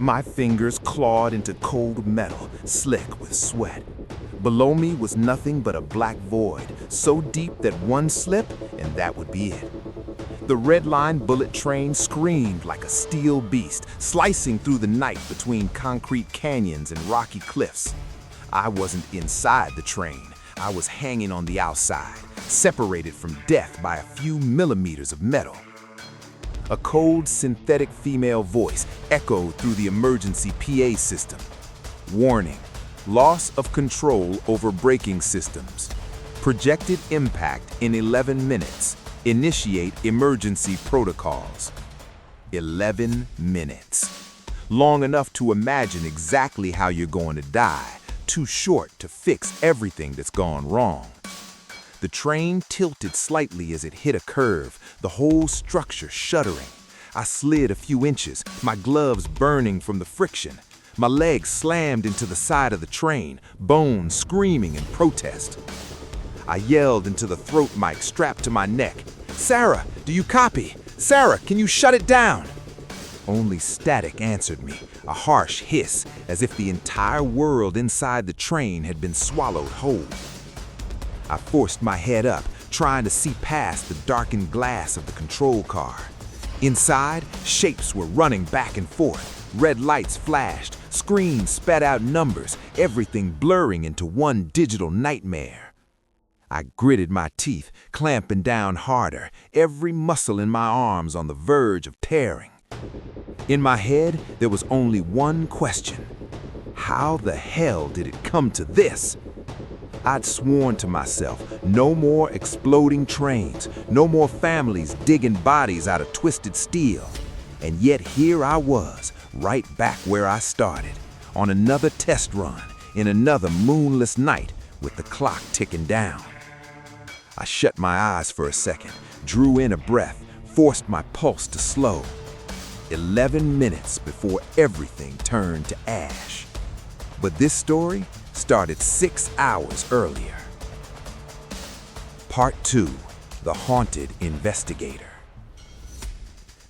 My fingers clawed into cold metal, slick with sweat. Below me was nothing but a black void, so deep that one slip and that would be it. The red line bullet train screamed like a steel beast, slicing through the night between concrete canyons and rocky cliffs. I wasn't inside the train. I was hanging on the outside, separated from death by a few millimeters of metal. A cold, synthetic female voice echoed through the emergency PA system. Warning: loss of control over braking systems. Projected impact in 11 minutes. Initiate emergency protocols. 11 minutes. Long enough to imagine exactly how you're going to die, too short to fix everything that's gone wrong. The train tilted slightly as it hit a curve, the whole structure shuddering. I slid a few inches, my gloves burning from the friction. My legs slammed into the side of the train, bones screaming in protest. I yelled into the throat mic strapped to my neck. "Sarah, do you copy? Sarah, can you shut it down?" Only static answered me, a harsh hiss, as if the entire world inside the train had been swallowed whole. I forced my head up, trying to see past the darkened glass of the control car. Inside, shapes were running back and forth. Red lights flashed, screens spat out numbers, everything blurring into one digital nightmare. I gritted my teeth, clamping down harder, every muscle in my arms on the verge of tearing. In my head, there was only one question. How the hell did it come to this? I'd sworn to myself, no more exploding trains, no more families digging bodies out of twisted steel. And yet here I was, right back where I started, on another test run, in another moonless night, with the clock ticking down. I shut my eyes for a second, drew in a breath, forced my pulse to slow. 11 minutes before everything turned to ash. But this story started 6 hours earlier. Part 2: The Haunted Investigator.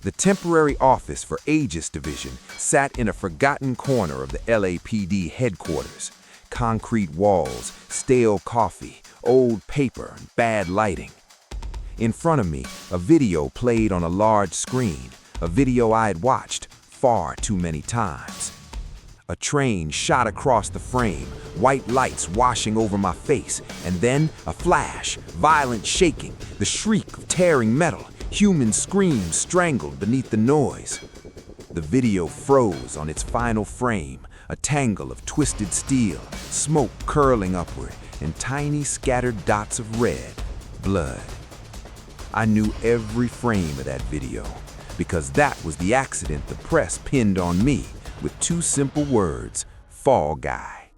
The temporary office for Aegis Division sat in a forgotten corner of the LAPD headquarters. Concrete walls, stale coffee, old paper, and bad lighting. In front of me, a video played on a large screen, a video I had watched far too many times. A train shot across the frame, white lights washing over my face, and then a flash, violent shaking, the shriek of tearing metal, human screams strangled beneath the noise. The video froze on its final frame, a tangle of twisted steel, smoke curling upward, and tiny scattered dots of red, blood. I knew every frame of that video, because that was the accident the press pinned on me with 2 simple words: Fall Guy.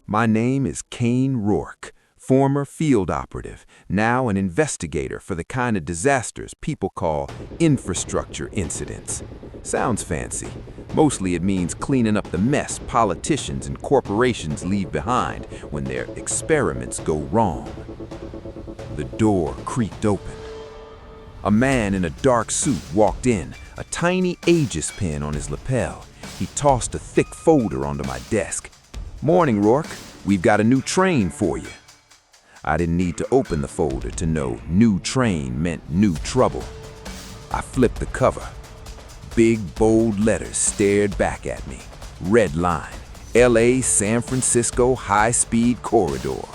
My name is Kane Rourke, former field operative, now an investigator for the kind of disasters people call infrastructure incidents. Sounds fancy. Mostly it means cleaning up the mess politicians and corporations leave behind when their experiments go wrong. The door creaked open. A man in a dark suit walked in, a tiny Aegis pin on his lapel. He tossed a thick folder onto my desk. "Morning, Rourke. We've got a new train for you." I didn't need to open the folder to know new train meant new trouble. I flipped the cover. Big, bold letters stared back at me. Redline, LA San Francisco high-speed corridor.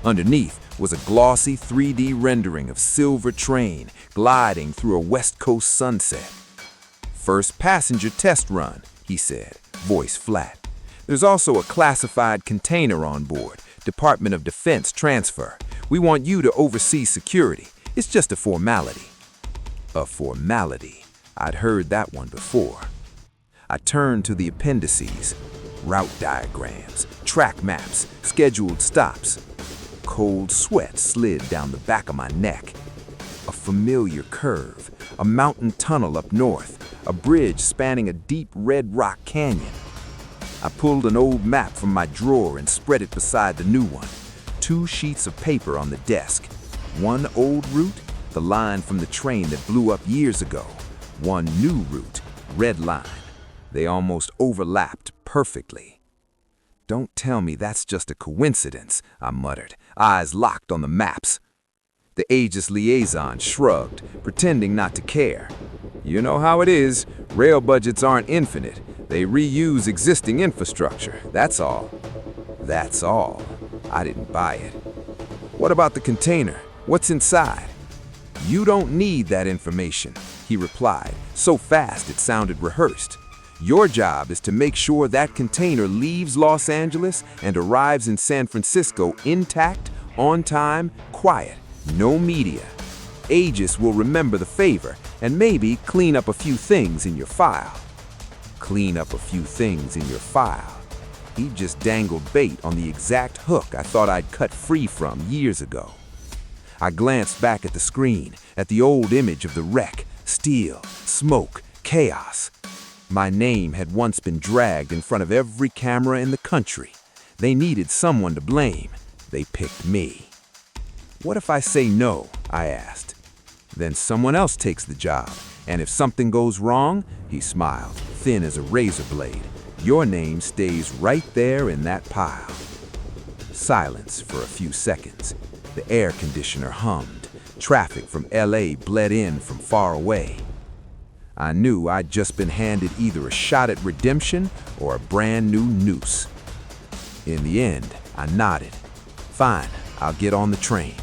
Underneath was a glossy 3D rendering of silver train gliding through a West Coast sunset. "First passenger test run," he said, voice flat. "There's also a classified container on board, Department of Defense transfer. We want you to oversee security. It's just a formality." A formality. I'd heard that one before. I turned to the appendices. Route diagrams, track maps, scheduled stops. Cold sweat slid down the back of my neck. A familiar curve, a mountain tunnel up north, a bridge spanning a deep red rock canyon. I pulled an old map from my drawer and spread it beside the new one. 2 sheets of paper on the desk. One old route, the line from the train that blew up years ago. One new route, Red Line. They almost overlapped perfectly. "Don't tell me that's just a coincidence," I muttered, eyes locked on the maps. The Aegis liaison shrugged, pretending not to care. "You know how it is. Rail budgets aren't infinite. They reuse existing infrastructure, that's all." That's all. I didn't buy it. "What about the container? What's inside?" "You don't need that information," he replied, so fast it sounded rehearsed. "Your job is to make sure that container leaves Los Angeles and arrives in San Francisco intact, on time, quiet, no media. Aegis will remember the favor and maybe clean up a few things in your file." Clean up a few things in your file. He just dangled bait on the exact hook I thought I'd cut free from years ago. I glanced back at the screen, at the old image of the wreck, steel, smoke, chaos. My name had once been dragged in front of every camera in the country. They needed someone to blame. They picked me. "What if I say no?" I asked. "Then someone else takes the job, and if something goes wrong," he smiled, thin as a razor blade, "your name stays right there in that pile." Silence for a few seconds. The air conditioner hummed. Traffic from LA bled in from far away. I knew I'd just been handed either a shot at redemption or a brand new noose. In the end, I nodded. "Fine, I'll get on the train."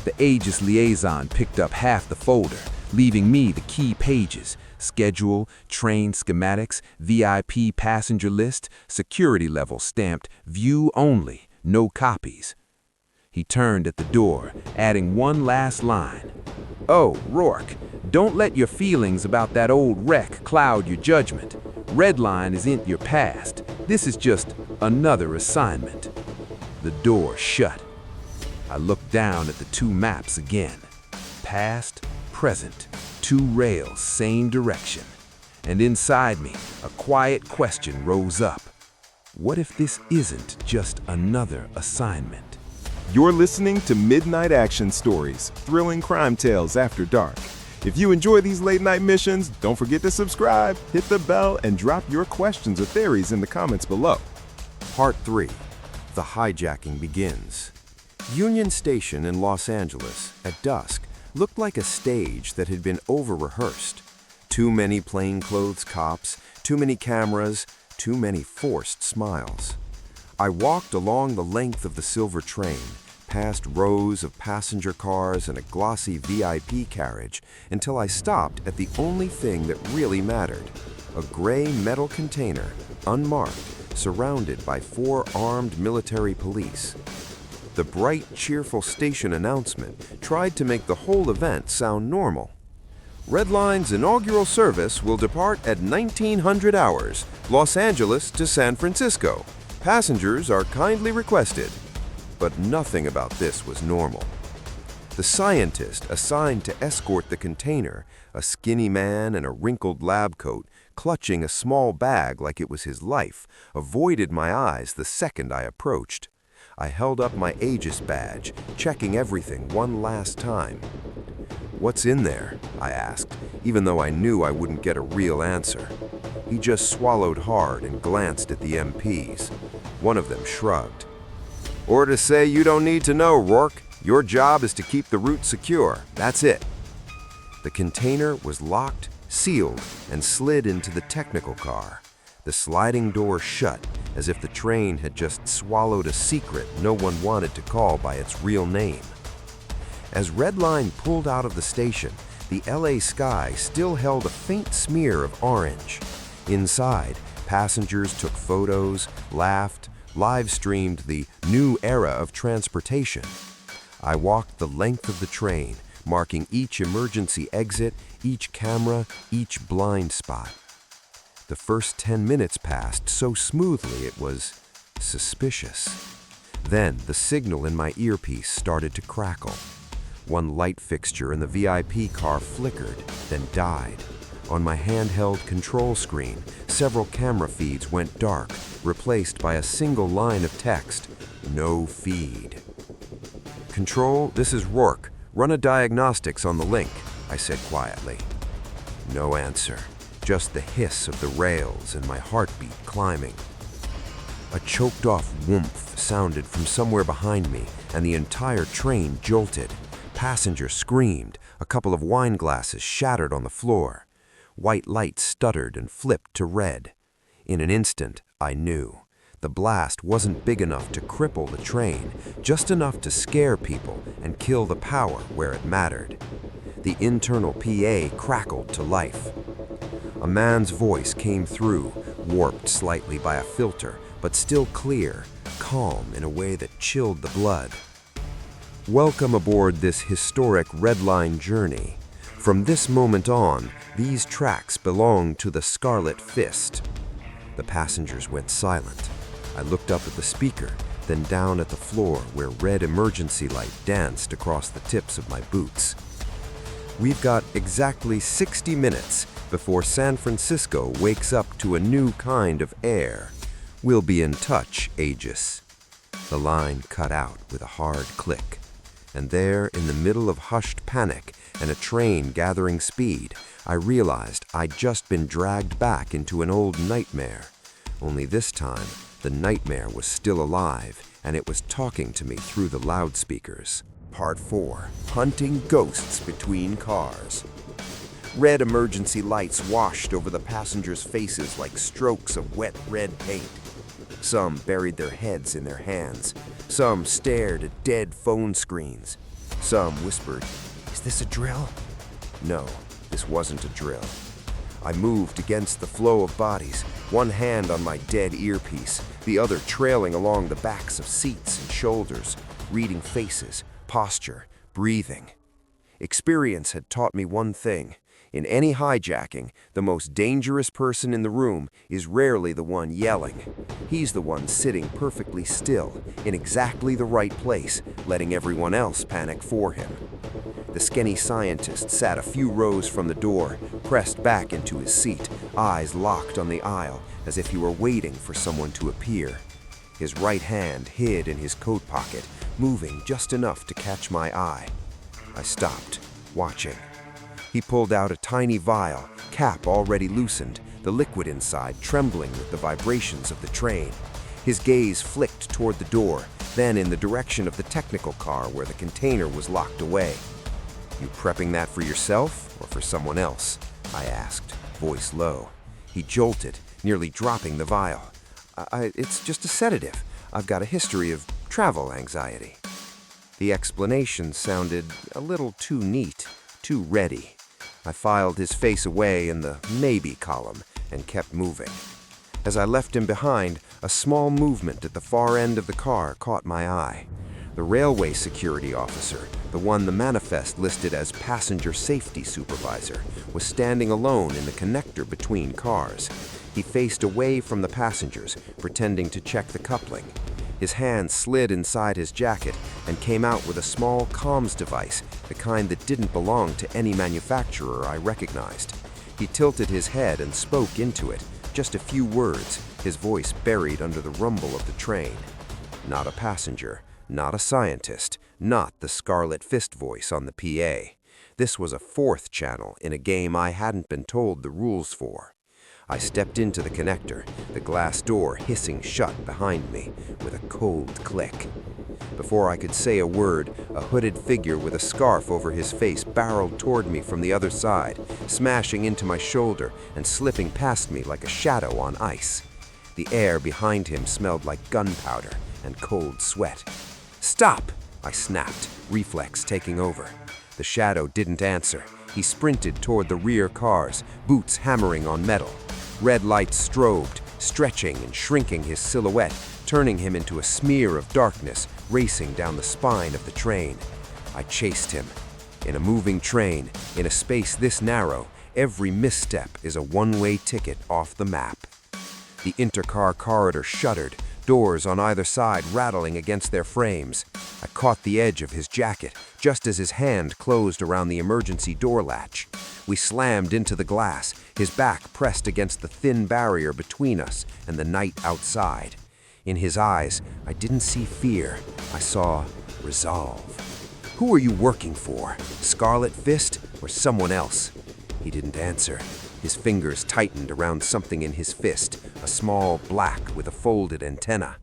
The Aegis liaison picked up half the folder, leaving me the key pages: schedule, train schematics, VIP passenger list, security level stamped view only, no copies. He turned at the door, adding one last line. "Oh, Rourke, don't let your feelings about that old wreck cloud your judgment. Redline isn't your past. This is just another assignment." The door shut. I looked down at the two maps again. Past, present, two rails, same direction. And inside me, a quiet question rose up. What if this isn't just another assignment? You're listening to Midnight Action Stories, thrilling crime tales after dark. If you enjoy these late-night missions, don't forget to subscribe, hit the bell, and drop your questions or theories in the comments below. Part 3. The hijacking begins. Union Station in Los Angeles, at dusk, looked like a stage that had been over-rehearsed. Too many plainclothes cops, too many cameras, too many forced smiles. I walked along the length of the silver train, past rows of passenger cars and a glossy VIP carriage, until I stopped at the only thing that really mattered: a gray metal container, unmarked, surrounded by 4 armed military police. The bright, cheerful station announcement tried to make the whole event sound normal. Redline's inaugural service will depart at 1900 hours, Los Angeles to San Francisco. Passengers are kindly requested. But nothing about this was normal. The scientist assigned to escort the container, a skinny man in a wrinkled lab coat, clutching a small bag like it was his life, avoided my eyes the second I approached. I held up my Aegis badge, checking everything one last time. "What's in there?" I asked, even though I knew I wouldn't get a real answer. He just swallowed hard and glanced at the MPs. One of them shrugged. "Or to say you don't need to know, Rourke. Your job is to keep the route secure. That's it." The container was locked, sealed, and slid into the technical car. The sliding door shut, as if the train had just swallowed a secret no one wanted to call by its real name. As Redline pulled out of the station, the LA sky still held a faint smear of orange. Inside, passengers took photos, laughed, live-streamed the new era of transportation. I walked the length of the train, marking each emergency exit, each camera, each blind spot. The first 10 minutes passed so smoothly it was suspicious. Then the signal in my earpiece started to crackle. One light fixture in the VIP car flickered, then died. On my handheld control screen, several camera feeds went dark, replaced by a single line of text: "No feed." "Control, this is Rourke. Run a diagnostics on the link," I said quietly. No answer. just the hiss of the rails and my heartbeat climbing. A choked-off whoomph sounded from somewhere behind me, and the entire train jolted. Passengers screamed, a couple of wine glasses shattered on the floor. White lights stuttered and flipped to red. In an instant, I knew. The blast wasn't big enough to cripple the train, just enough to scare people and kill the power where it mattered. The internal PA crackled to life. A man's voice came through, warped slightly by a filter, but still clear, calm in a way that chilled the blood. Welcome aboard this historic Red Line journey. From this moment on, these tracks belong to the Scarlet Fist. The passengers went silent. I looked up at the speaker, then down at the floor where red emergency light danced across the tips of my boots. We've got exactly 60 minutes before San Francisco wakes up to a new kind of air. We'll be in touch, Aegis. The line cut out with a hard click. And there, in the middle of hushed panic and a train gathering speed, I realized I'd just been dragged back into an old nightmare. Only this time, the nightmare was still alive, and it was talking to me through the loudspeakers. Part 4. Hunting ghosts between cars. Red emergency lights washed over the passengers' faces like strokes of wet red paint. Some buried their heads in their hands. Some stared at dead phone screens. Some whispered, "Is this a drill?" No, this wasn't a drill. I moved against the flow of bodies, one hand on my dead earpiece, the other trailing along the backs of seats and shoulders, reading faces, posture, breathing. Experience had taught me one thing. In any hijacking, the most dangerous person in the room is rarely the one yelling. He's the one sitting perfectly still, in exactly the right place, letting everyone else panic for him. The skinny scientist sat a few rows from the door, pressed back into his seat, eyes locked on the aisle, as if he were waiting for someone to appear. His right hand hid in his coat pocket, moving just enough to catch my eye. I stopped, watching. He pulled out a tiny vial, cap already loosened, the liquid inside trembling with the vibrations of the train. His gaze flicked toward the door, then in the direction of the technical car where the container was locked away. "You prepping that for yourself or for someone else?" I asked, voice low. He jolted, nearly dropping the vial. It's just a sedative. I've got a history of travel anxiety." The explanation sounded a little too neat, too ready. I filed his face away in the maybe column and kept moving. As I left him behind, a small movement at the far end of the car caught my eye. The railway security officer, the one the manifest listed as passenger safety supervisor, was standing alone in the connector between cars. He faced away from the passengers, pretending to check the coupling. His hand slid inside his jacket and came out with a small comms device, the kind that didn't belong to any manufacturer I recognized. He tilted his head and spoke into it, just a few words, his voice buried under the rumble of the train. Not a passenger, not a scientist, not the Scarlet Fist voice on the PA. This was a fourth channel in a game I hadn't been told the rules for. I stepped into the connector, the glass door hissing shut behind me with a cold click. Before I could say a word, a hooded figure with a scarf over his face barreled toward me from the other side, smashing into my shoulder and slipping past me like a shadow on ice. The air behind him smelled like gunpowder and cold sweat. "Stop!" I snapped, reflex taking over. The shadow didn't answer. He sprinted toward the rear cars, boots hammering on metal. Red lights strobed, stretching and shrinking his silhouette, turning him into a smear of darkness racing down the spine of the train. I chased him. In a moving train, in a space this narrow, every misstep is a one-way ticket off the map. The intercar corridor shuddered, doors on either side rattling against their frames. I caught the edge of his jacket, just as his hand closed around the emergency door latch. We slammed into the glass, his back pressed against the thin barrier between us and the night outside. In his eyes, I didn't see fear. I saw resolve. "Who are you working for? Scarlet Fist or someone else?" He didn't answer. His fingers tightened around something in his fist, a small black with a folded antenna.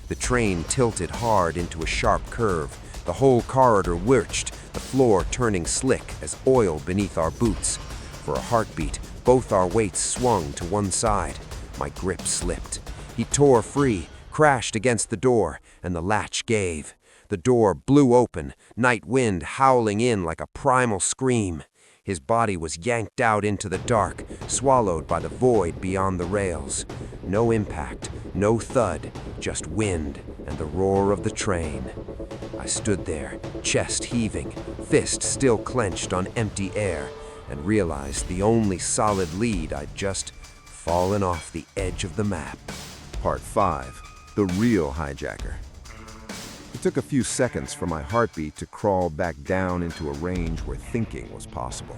The train tilted hard into a sharp curve. The whole corridor lurched, the floor turning slick as oil beneath our boots. For a heartbeat, both our weights swung to one side. My grip slipped. He tore free, crashed against the door, and the latch gave. The door blew open, night wind howling in like a primal scream. His body was yanked out into the dark, swallowed by the void beyond the rails. No impact, no thud, just wind and the roar of the train. I stood there, chest heaving, fist still clenched on empty air, and realized the only solid lead I'd just fallen off the edge of the map. Part 5. The Real Hijacker. It took a few seconds for my heartbeat to crawl back down into a range where thinking was possible.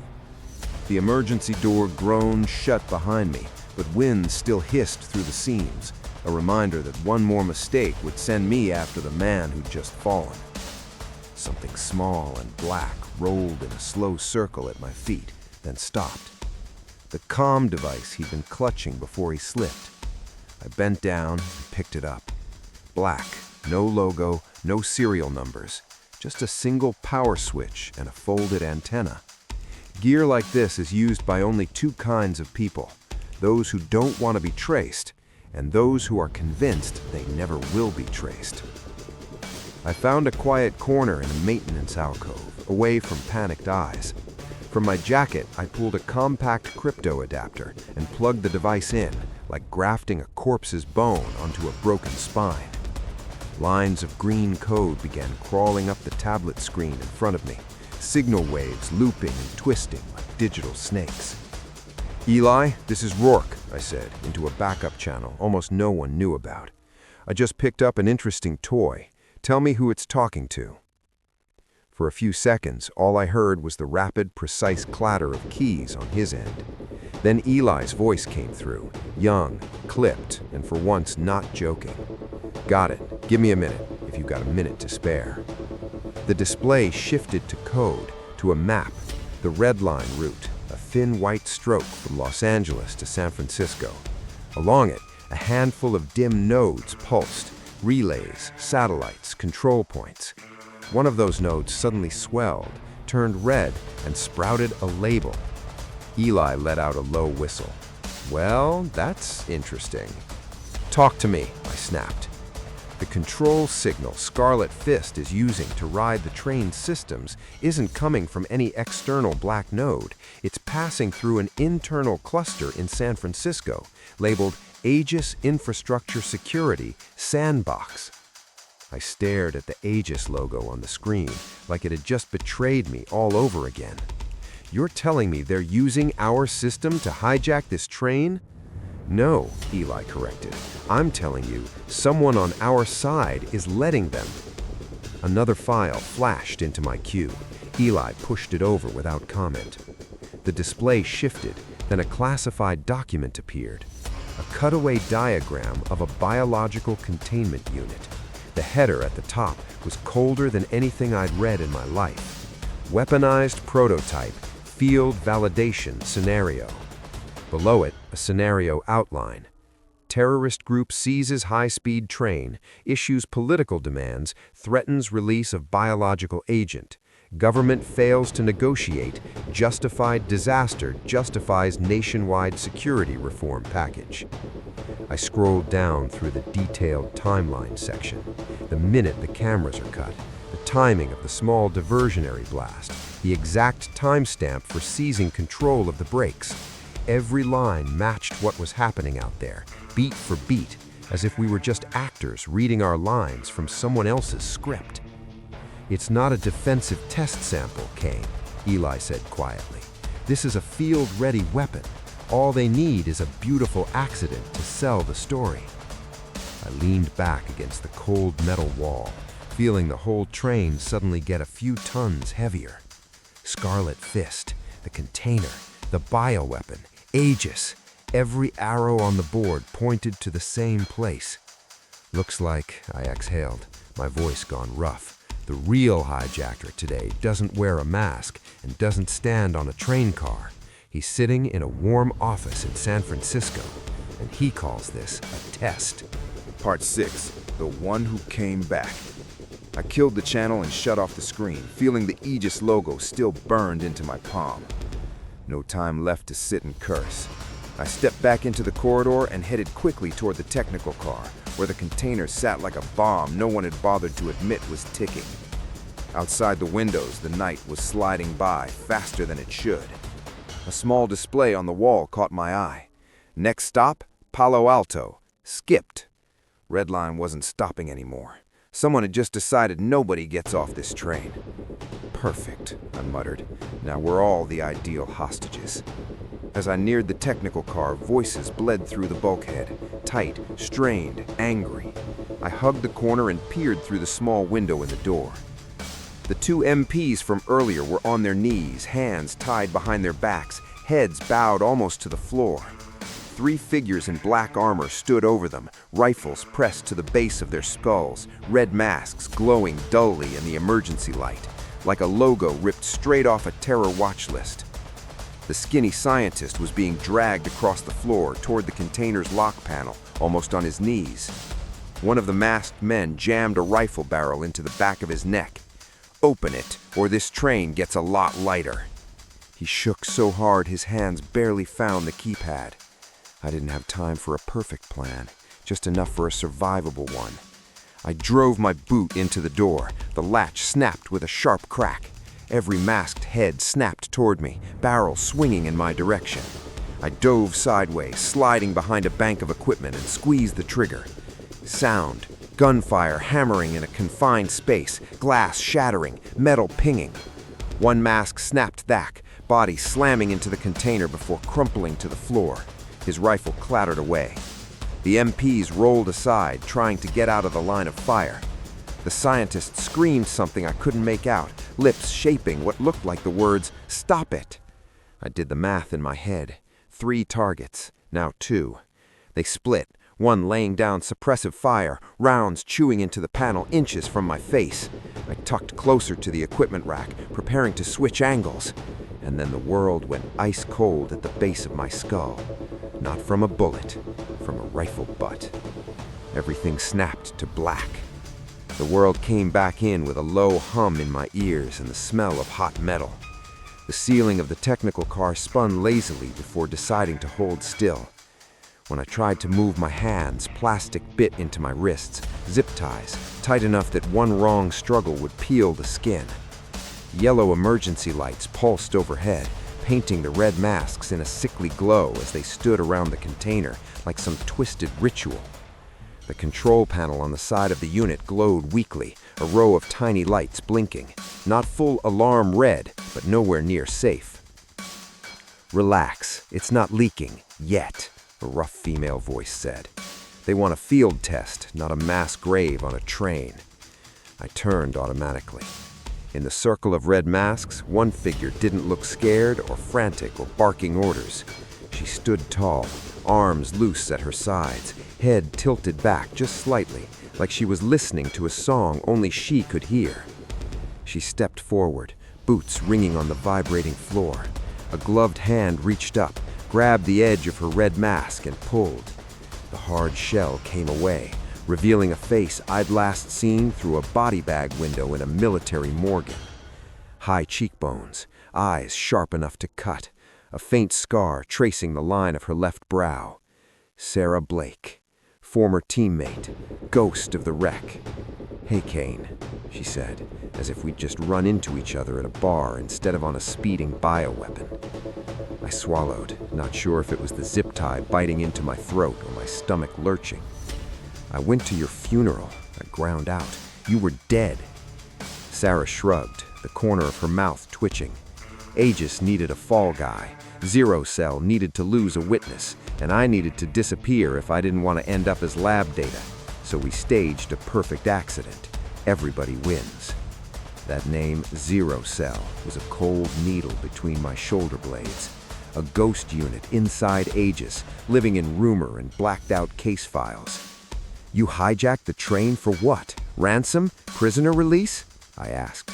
The emergency door groaned shut behind me, but wind still hissed through the seams, a reminder that one more mistake would send me after the man who'd just fallen. Something small and black rolled in a slow circle at my feet, then stopped. The comm device he'd been clutching before he slipped. I bent down and picked it up. Black, no logo, no serial numbers, just a single power switch and a folded antenna. Gear like this is used by only two kinds of people: those who don't want to be traced, and those who are convinced they never will be traced. I found a quiet corner in a maintenance alcove, away from panicked eyes. From my jacket, I pulled a compact crypto adapter and plugged the device in, like grafting a corpse's bone onto a broken spine. Lines of green code began crawling up the tablet screen in front of me, signal waves looping and twisting like digital snakes. "Eli, this is Rourke," I said, into a backup channel almost no one knew about. "I just picked up an interesting toy. Tell me who it's talking to." For a few seconds, all I heard was the rapid, precise clatter of keys on his end. Then Eli's voice came through, young, clipped, and for once not joking. "Got it. Give me a minute, if you've got a minute to spare." The display shifted to code, to a map, the REDLINE route, a thin white stroke from Los Angeles to San Francisco. Along it, a handful of dim nodes pulsed, relays, satellites, control points. One of those nodes suddenly swelled, turned red, and sprouted a label. Eli let out a low whistle. "Well, that's interesting." "Talk to me," I snapped. "The control signal Scarlet Fist is using to ride the train's systems isn't coming from any external black node. It's passing through an internal cluster in San Francisco, labeled Aegis Infrastructure Security Sandbox." I stared at the Aegis logo on the screen, like it had just betrayed me all over again. "You're telling me they're using our system to hijack this train?" "No," Eli corrected. "I'm telling you, someone on our side is letting them." Another file flashed into my queue. Eli pushed it over without comment. The display shifted, then a classified document appeared. A cutaway diagram of a biological containment unit. The header at the top was colder than anything I'd read in my life. Weaponized prototype, field validation scenario. Below it, a scenario outline. Terrorist group seizes high-speed train, issues political demands, threatens release of biological agent. Government fails to negotiate, justified disaster justifies nationwide security reform package. I scrolled down through the detailed timeline section. The minute the cameras are cut, the timing of the small diversionary blast, the exact timestamp for seizing control of the brakes. Every line matched what was happening out there, beat for beat, as if we were just actors reading our lines from someone else's script. "It's not a defensive test sample, Kane," Eli said quietly. "This is a field-ready weapon. All they need is a beautiful accident to sell the story." I leaned back against the cold metal wall, feeling the whole train suddenly get a few tons heavier. Scarlet Fist, the container, the bioweapon, Aegis. Every arrow on the board pointed to the same place. "Looks like," I exhaled, my voice gone rough, "the real hijacker today doesn't wear a mask and doesn't stand on a train car. He's sitting in a warm office in San Francisco, and he calls this a test. Part 6, the one who came back. I killed the channel and shut off the screen, feeling the Aegis logo still burned into my palm. No time left to sit and curse. I stepped back into the corridor and headed quickly toward the technical car, where the container sat like a bomb no one had bothered to admit was ticking. Outside the windows, the night was sliding by faster than it should. A small display on the wall caught my eye. Next stop, Palo Alto. Skipped. Redline wasn't stopping anymore. Someone had just decided nobody gets off this train. Perfect, I muttered. Now we're all the ideal hostages. As I neared the technical car, voices bled through the bulkhead. Tight, strained, angry. I hugged the corner and peered through the small window in the door. The two MPs from earlier were on their knees, hands tied behind their backs, heads bowed almost to the floor. 3 figures in black armor stood over them, rifles pressed to the base of their skulls, red masks glowing dully in the emergency light, like a logo ripped straight off a terror watch list. The skinny scientist was being dragged across the floor toward the container's lock panel, almost on his knees. One of the masked men jammed a rifle barrel into the back of his neck. "Open it, or this train gets a lot lighter." He shook so hard his hands barely found the keypad. I didn't have time for a perfect plan, just enough for a survivable one. I drove my boot into the door. The latch snapped with a sharp crack. Every masked head snapped toward me, barrel swinging in my direction. I dove sideways, sliding behind a bank of equipment and squeezed the trigger. Sound, gunfire hammering in a confined space, glass shattering, metal pinging. One mask snapped back, body slamming into the container before crumpling to the floor. His rifle clattered away. The MPs rolled aside, trying to get out of the line of fire. The scientist screamed something I couldn't make out, lips shaping what looked like the words, "Stop it!" I did the math in my head. 3 targets, now 2. They split, one laying down suppressive fire, rounds chewing into the panel inches from my face. I tucked closer to the equipment rack, preparing to switch angles. And then the world went ice cold at the base of my skull. Not from a bullet, from a rifle butt. Everything snapped to black. The world came back in with a low hum in my ears and the smell of hot metal. The ceiling of the technical car spun lazily before deciding to hold still. When I tried to move my hands, plastic bit into my wrists, zip ties, tight enough that one wrong struggle would peel the skin. Yellow emergency lights pulsed overhead, painting the red masks in a sickly glow as they stood around the container like some twisted ritual. The control panel on the side of the unit glowed weakly, a row of tiny lights blinking. Not full alarm red, but nowhere near safe. "Relax, it's not leaking, yet," a rough female voice said. "They want a field test, not a mass grave on a train." I turned automatically. In the circle of red masks, one figure didn't look scared or frantic or barking orders. She stood tall, arms loose at her sides, head tilted back just slightly, like she was listening to a song only she could hear. She stepped forward, boots ringing on the vibrating floor. A gloved hand reached up, grabbed the edge of her red mask and pulled. The hard shell came away, revealing a face I'd last seen through a body bag window in a military morgue. High cheekbones, eyes sharp enough to cut, a faint scar tracing the line of her left brow. Sarah Blake, former teammate, ghost of the wreck. "Hey, Kane," she said, as if we'd just run into each other at a bar instead of on a speeding bioweapon. I swallowed, not sure if it was the zip tie biting into my throat or my stomach lurching. "I went to your funeral," I ground out. "You were dead." Sarah shrugged, the corner of her mouth twitching. Aegis needed a fall guy. Zero Cell needed to lose a witness, and I needed to disappear if I didn't want to end up as lab data. So we staged a perfect accident. Everybody wins. That name, Zero Cell, was a cold needle between my shoulder blades. A ghost unit inside Aegis, living in rumor and blacked-out case files. "You hijacked the train for what? Ransom? Prisoner release?" I asked.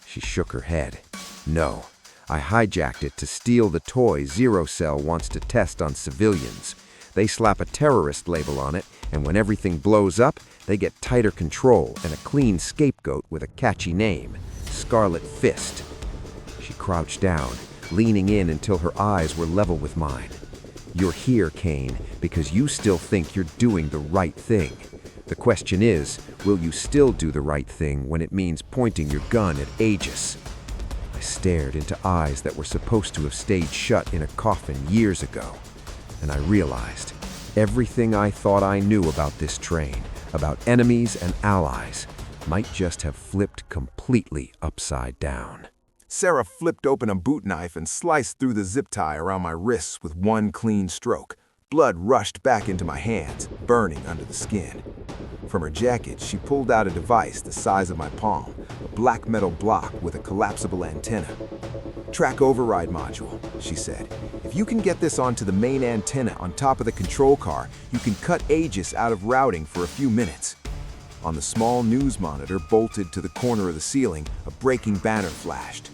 She shook her head. "No, I hijacked it to steal the toy Zero Cell wants to test on civilians. They slap a terrorist label on it, and when everything blows up, they get tighter control and a clean scapegoat with a catchy name, Scarlet Fist. She crouched down, leaning in until her eyes were level with mine. You're here, Kane, because you still think you're doing the right thing. The question is, will you still do the right thing when it means pointing your gun at Aegis? I stared into eyes that were supposed to have stayed shut in a coffin years ago, and I realized everything I thought I knew about this train, about enemies and allies, might just have flipped completely upside down. Sarah flipped open a boot knife and sliced through the zip tie around my wrists with one clean stroke. Blood rushed back into my hands, burning under the skin. From her jacket, she pulled out a device the size of my palm, a black metal block with a collapsible antenna. "Track override module," she said. "If you can get this onto the main antenna on top of the control car, you can cut Aegis out of routing for a few minutes." On the small news monitor bolted to the corner of the ceiling, a breaking banner flashed.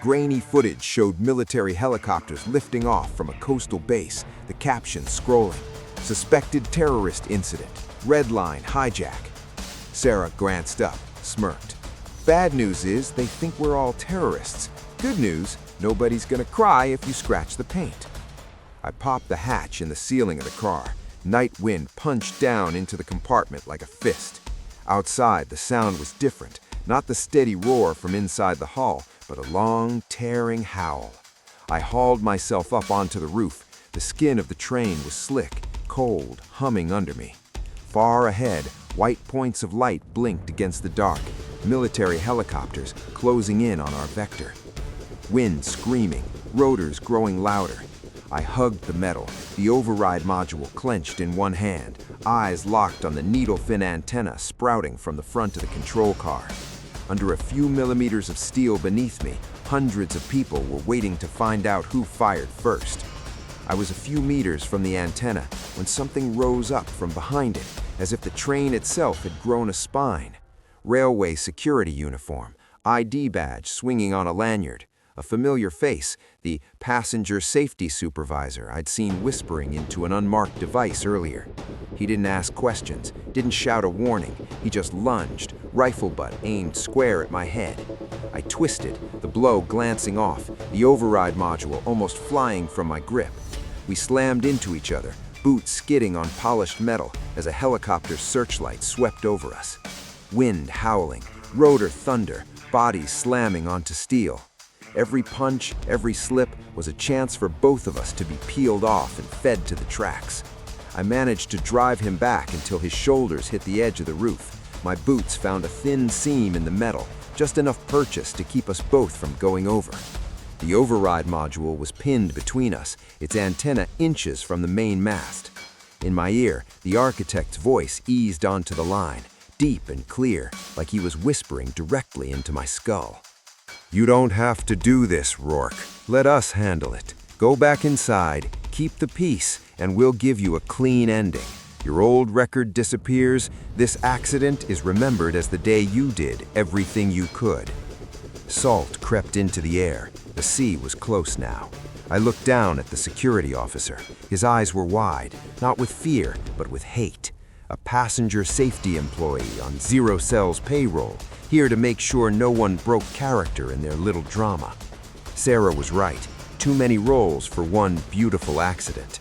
Grainy footage showed military helicopters lifting off from a coastal base, the caption scrolling, "Suspected terrorist incident. Redline hijack." Sarah glanced up, smirked. "Bad news is they think we're all terrorists. Good news, nobody's gonna cry if you scratch the paint." I popped the hatch in the ceiling of the car. Night wind punched down into the compartment like a fist. Outside, the sound was different, not the steady roar from inside the hull, but a long, tearing howl. I hauled myself up onto the roof. The skin of the train was slick, cold, humming under me. Far ahead, white points of light blinked against the dark, military helicopters closing in on our vector. Wind screaming, rotors growing louder. I hugged the metal, the override module clenched in one hand, eyes locked on the needle-thin antenna sprouting from the front of the control car. Under a few millimeters of steel beneath me, hundreds of people were waiting to find out who fired first. I was a few meters from the antenna when something rose up from behind it, as if the train itself had grown a spine. Railway security uniform, ID badge swinging on a lanyard. A familiar face, the passenger safety supervisor I'd seen whispering into an unmarked device earlier. He didn't ask questions, didn't shout a warning. He just lunged, rifle butt aimed square at my head. I twisted, the blow glancing off, the override module almost flying from my grip. We slammed into each other, boots skidding on polished metal as a helicopter's searchlight swept over us. Wind howling, rotor thunder, bodies slamming onto steel. Every punch, every slip was a chance for both of us to be peeled off and fed to the tracks. I managed to drive him back until his shoulders hit the edge of the roof. My boots found a thin seam in the metal, just enough purchase to keep us both from going over. The override module was pinned between us, its antenna inches from the main mast. In my ear, the architect's voice eased onto the line, deep and clear, like he was whispering directly into my skull. "You don't have to do this, Rourke. Let us handle it. Go back inside, keep the peace, and we'll give you a clean ending. Your old record disappears. This accident is remembered as the day you did everything you could." Salt crept into the air. The sea was close now. I looked down at the security officer. His eyes were wide, not with fear, but with hate. A passenger safety employee on Zero Cell's payroll, here to make sure no one broke character in their little drama. Sarah was right. Too many roles for one beautiful accident.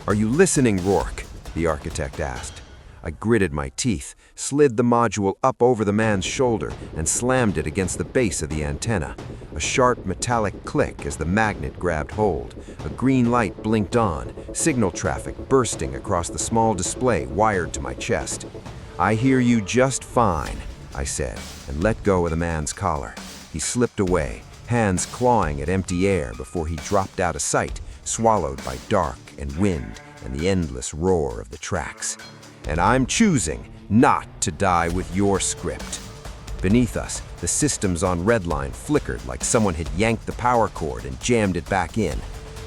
"Are you listening, Rourke?" the architect asked. I gritted my teeth, slid the module up over the man's shoulder, and slammed it against the base of the antenna. A sharp metallic click as the magnet grabbed hold. A green light blinked on, signal traffic bursting across the small display wired to my chest. "I hear you just fine," I said, and let go of the man's collar. He slipped away, hands clawing at empty air before he dropped out of sight, swallowed by dark and wind and the endless roar of the tracks. And I'm choosing not to die with your script. Beneath us, the systems on Redline flickered like someone had yanked the power cord and jammed it back in.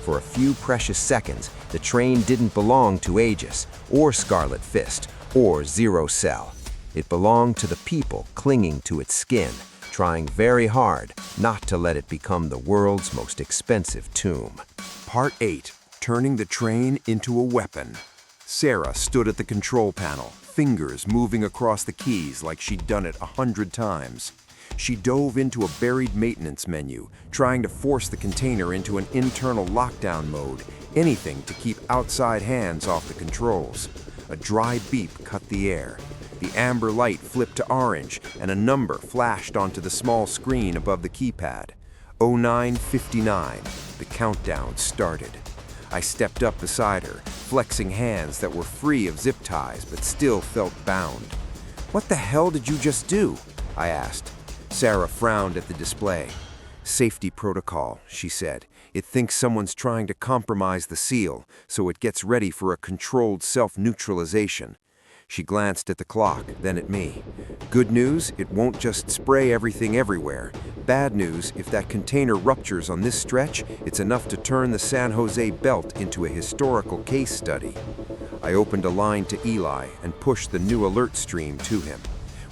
For a few precious seconds, the train didn't belong to Aegis, or Scarlet Fist, or Zero Cell. It belonged to the people clinging to its skin, trying very hard not to let it become the world's most expensive tomb. Part 8. Turning the train into a weapon. Sarah stood at the control panel, fingers moving across the keys like she'd done it 100 times. She dove into a buried maintenance menu, trying to force the container into an internal lockdown mode, anything to keep outside hands off the controls. A dry beep cut the air. The amber light flipped to orange, and a number flashed onto the small screen above the keypad. 09:59. The countdown started. I stepped up beside her, flexing hands that were free of zip ties but still felt bound. "What the hell did you just do?" I asked. Sarah frowned at the display. "Safety protocol," she said. "It thinks someone's trying to compromise the seal, so it gets ready for a controlled self-neutralization." She glanced at the clock, then at me. "Good news, it won't just spray everything everywhere. Bad news, if that container ruptures on this stretch, it's enough to turn the San Jose belt into a historical case study." I opened a line to Eli and pushed the new alert stream to him.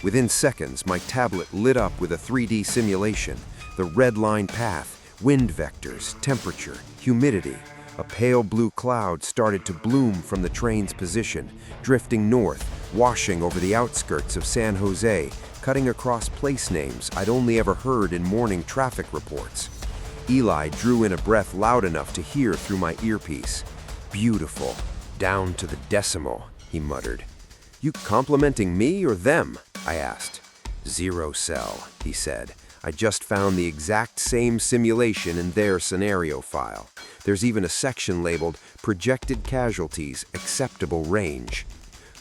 Within seconds, my tablet lit up with a 3D simulation, the red line path, wind vectors, temperature, humidity. A pale blue cloud started to bloom from the train's position, drifting north, washing over the outskirts of San Jose, cutting across place names I'd only ever heard in morning traffic reports. Eli drew in a breath loud enough to hear through my earpiece. "Beautiful, down to the decimal," he muttered. "You complimenting me or them?" I asked. "Zero cell," he said. "I just found the exact same simulation in their scenario file. There's even a section labeled Projected Casualties, Acceptable Range."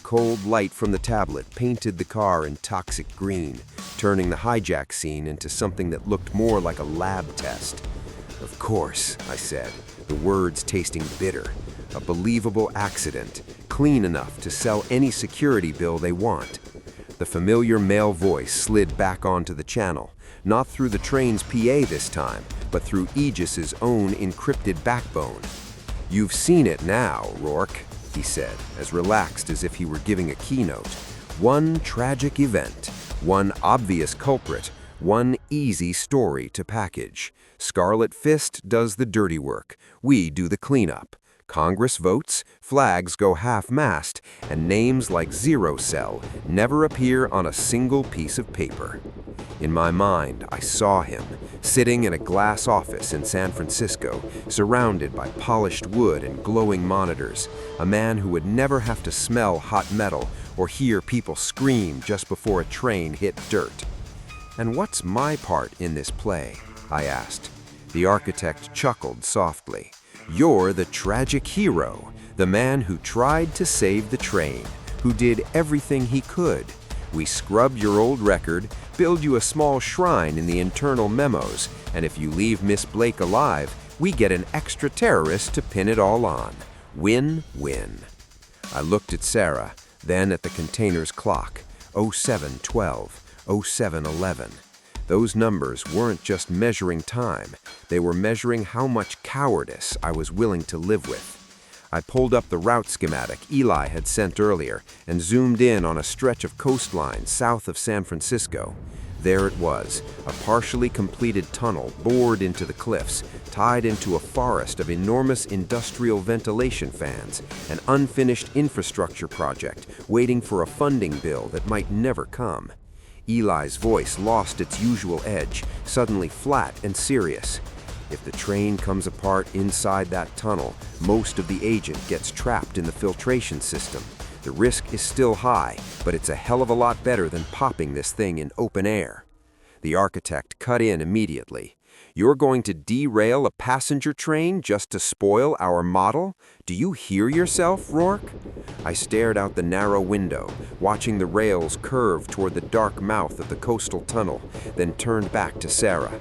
Cold light from the tablet painted the car in toxic green, turning the hijack scene into something that looked more like a lab test. "Of course," I said, the words tasting bitter. "A believable accident, clean enough to sell any security bill they want." The familiar male voice slid back onto the channel, not through the train's PA this time, but through Aegis's own encrypted backbone. "You've seen it now, Rourke," he said, as relaxed as if he were giving a keynote. "One tragic event, one obvious culprit, one easy story to package. Scarlet Fist does the dirty work, we do the cleanup. Congress votes, flags go half-mast, and names like Zero Cell never appear on a single piece of paper." In my mind, I saw him, sitting in a glass office in San Francisco, surrounded by polished wood and glowing monitors, a man who would never have to smell hot metal or hear people scream just before a train hit dirt. "And what's my part in this play?" I asked. The architect chuckled softly. "You're the tragic hero, the man who tried to save the train, who did everything he could. We scrubbed your old record, build you a small shrine in the internal memos, and if you leave Miss Blake alive, we get an extra terrorist to pin it all on. Win-win." I looked at Sarah, then at the container's clock, 07:12, 07:11. Those numbers weren't just measuring time, they were measuring how much cowardice I was willing to live with. I pulled up the route schematic Eli had sent earlier and zoomed in on a stretch of coastline south of San Francisco. There it was, a partially completed tunnel bored into the cliffs, tied into a forest of enormous industrial ventilation fans, an unfinished infrastructure project waiting for a funding bill that might never come. Eli's voice lost its usual edge, suddenly flat and serious. "If the train comes apart inside that tunnel, most of the agent gets trapped in the filtration system. The risk is still high, but it's a hell of a lot better than popping this thing in open air." The architect cut in immediately. "You're going to derail a passenger train just to spoil our model? Do you hear yourself, Rourke?" I stared out the narrow window, watching the rails curve toward the dark mouth of the coastal tunnel, then turned back to Sarah.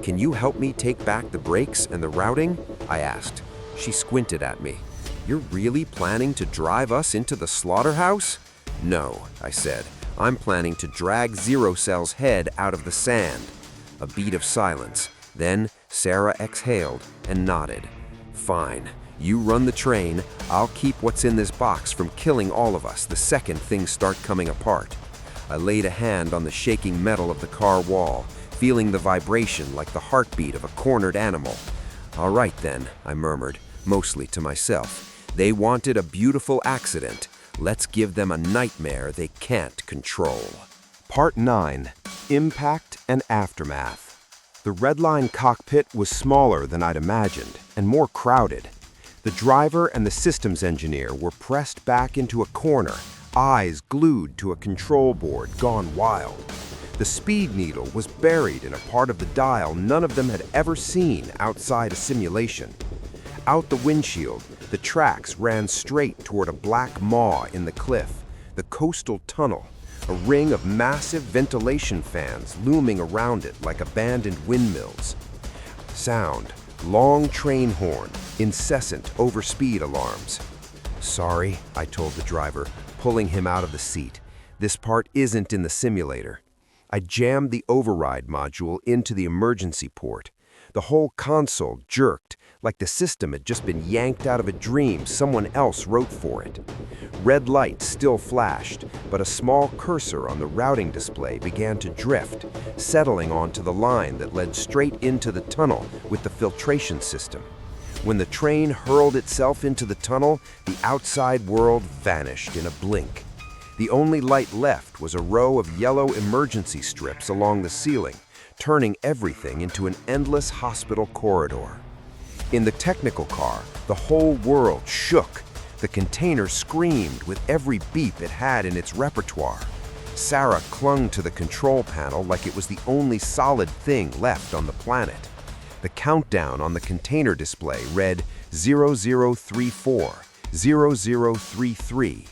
"Can you help me take back the brakes and the routing?" I asked. She squinted at me. "You're really planning to drive us into the slaughterhouse?" "No," I said. "I'm planning to drag Zero Cell's head out of the sand." A beat of silence. Then Sarah exhaled and nodded. "Fine. You run the train. I'll keep what's in this box from killing all of us the second things start coming apart." I laid a hand on the shaking metal of the car wall, feeling the vibration like the heartbeat of a cornered animal. "All right then," I murmured, mostly to myself. "They wanted a beautiful accident. Let's give them a nightmare they can't control." Part 9. Impact and Aftermath. The Redline cockpit was smaller than I'd imagined, and more crowded. The driver and the systems engineer were pressed back into a corner, eyes glued to a control board gone wild. The speed needle was buried in a part of the dial none of them had ever seen outside a simulation. Out the windshield, the tracks ran straight toward a black maw in the cliff, the coastal tunnel, a ring of massive ventilation fans looming around it like abandoned windmills. Sound, long train horn, incessant overspeed alarms. "Sorry," I told the driver, pulling him out of the seat. "This part isn't in the simulator." I jammed the override module into the emergency port. The whole console jerked, like the system had just been yanked out of a dream someone else wrote for it. Red lights still flashed, but a small cursor on the routing display began to drift, settling onto the line that led straight into the tunnel with the filtration system. When the train hurled itself into the tunnel, the outside world vanished in a blink. The only light left was a row of yellow emergency strips along the ceiling, turning everything into an endless hospital corridor. In the technical car, the whole world shook. The container screamed with every beep it had in its repertoire. Sarah clung to the control panel like it was the only solid thing left on the planet. The countdown on the container display read 0034, 0033.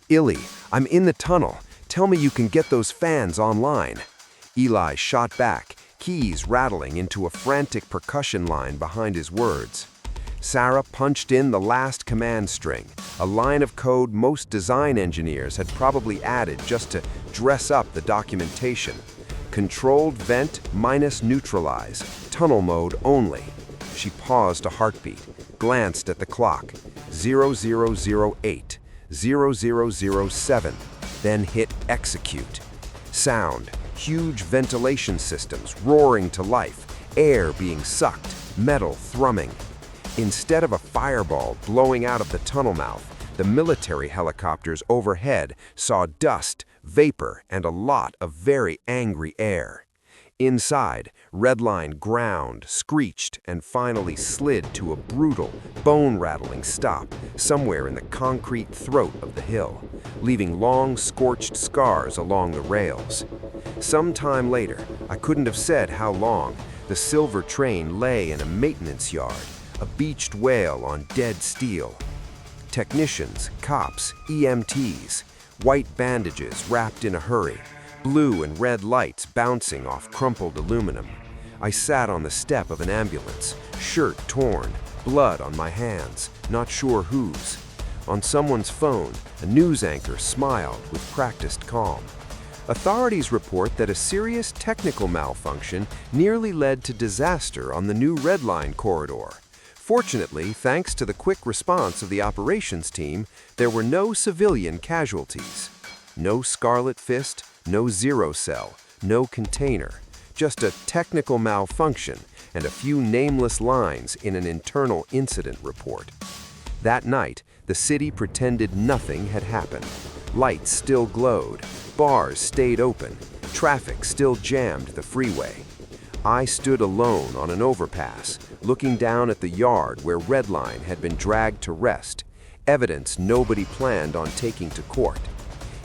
"Illy, I'm in the tunnel. Tell me you can get those fans online." Eli shot back, keys rattling into a frantic percussion line behind his words. Sarah punched in the last command string, a line of code most design engineers had probably added just to dress up the documentation. "Controlled vent minus neutralize, tunnel mode only." She paused a heartbeat, glanced at the clock, 0008, 0007, then hit execute. Sound, huge ventilation systems roaring to life, air being sucked, metal thrumming. Instead of a fireball blowing out of the tunnel mouth, the military helicopters overhead saw dust, vapor, and a lot of very angry air. Inside, Redline ground, screeched, and finally slid to a brutal, bone-rattling stop somewhere in the concrete throat of the hill, leaving long, scorched scars along the rails. Some time later, I couldn't have said how long, the silver train lay in a maintenance yard, a beached whale on dead steel. Technicians, cops, EMTs, white bandages wrapped in a hurry, blue and red lights bouncing off crumpled aluminum. I sat on the step of an ambulance, shirt torn, blood on my hands, not sure whose. On someone's phone, a news anchor smiled with practiced calm. Authorities report that a serious technical malfunction nearly led to disaster on the new Red Line corridor. Fortunately, thanks to the quick response of the operations team, there were no civilian casualties. No Scarlet Fist, no Zero Cell, no container. Just a technical malfunction and a few nameless lines in an internal incident report. That night, the city pretended nothing had happened. Lights still glowed, bars stayed open, traffic still jammed the freeway. I stood alone on an overpass, looking down at the yard where Redline had been dragged to rest, evidence nobody planned on taking to court.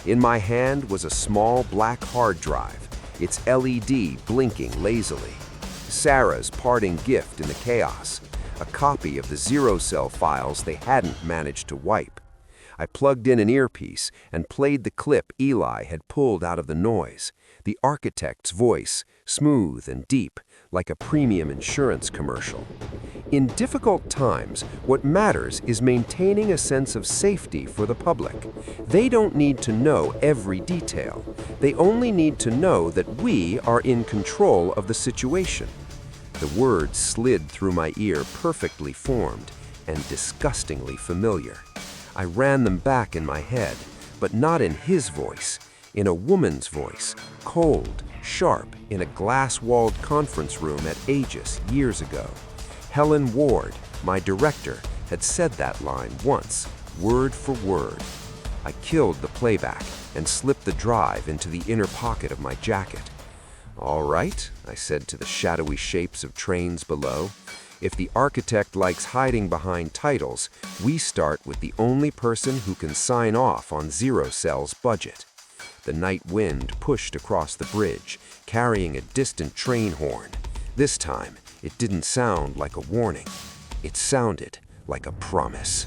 In my hand was a small black hard drive, its LED blinking lazily. Sarah's parting gift in the chaos, a copy of the Zero Cell files they hadn't managed to wipe. I plugged in an earpiece and played the clip Eli had pulled out of the noise, the architect's voice, smooth and deep, like a premium insurance commercial. In difficult times, what matters is maintaining a sense of safety for the public. They don't need to know every detail. They only need to know that we are in control of the situation. The words slid through my ear perfectly formed and disgustingly familiar. I ran them back in my head, but not in his voice, in a woman's voice, cold, sharp in a glass-walled conference room at Aegis years ago. Helen Ward, my director, had said that line once, word for word. I killed the playback and slipped the drive into the inner pocket of my jacket. "All right," I said to the shadowy shapes of trains below. "If the architect likes hiding behind titles, we start with the only person who can sign off on Zero Cell's budget." The night wind pushed across the bridge, carrying a distant train horn. This time, it didn't sound like a warning. It sounded like a promise.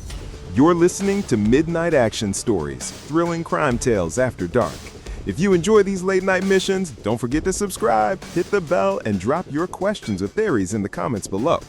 You're listening to Midnight Action Stories, thrilling crime tales after dark. If you enjoy these late-night missions, don't forget to subscribe, hit the bell, and drop your questions or theories in the comments below.